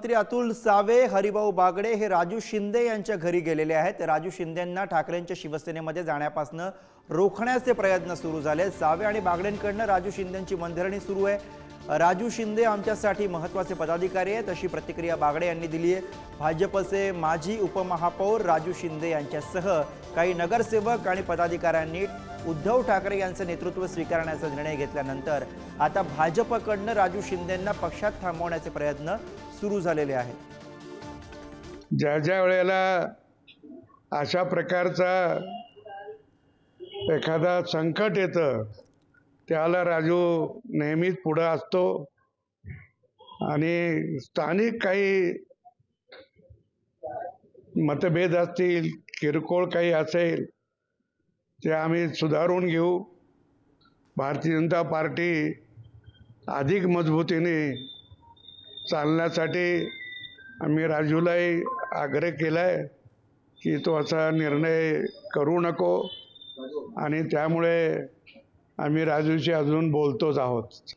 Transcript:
मंत्री अतुल सावे, हरिभाऊ बागडे हे राजू शिंदे यांच्या घरी गेलेले आहेत। राजू शिंदेंना ठाकरेंच्या शिवसेनेमध्ये जाण्यापासून रोखण्याचे प्रयत्न सुरू झाले। सावे आणि बागडेंकडून राजू शिंदेंची मनधरणी सुरू आहे। राजू शिंदे आमच्यासाठी महत्त्वाचे पदाधिकारी आहेत अशी प्रतिक्रिया बागडे यांनी दिली आहे। भाजपचे माजी उपमहापौर राजू शिंदे यांच्यासह काही नगरसेवक आणि पदाधिकाऱ्यांनी उद्धव ठाकरे यांचे नेतृत्व स्वीकारण्याचा निर्णय घेतल्यानंतर आता भाजपकडून राजू शिंदेंना पक्षात थांबवण्याचे प्रयत्न सुरू झालेले आहेत। ज्या वेळेला अशा प्रकारचा एखादा संकट येतं त्याला राजू नेहमीच पुढे असतो आणि स्थानिक काही मतभेद असतील, किरकोळ काही असेल ते आम्ही सुधारून घेऊ। भारतीय जनता पार्टी अधिक मजबूतीने चालण्यासाठी आम्ही राजूलाही आग्रह केलाय की तो असा निर्णय करू नको आणि त्यामुळे आम्ही राजूशी अजून बोलतोच आहोत।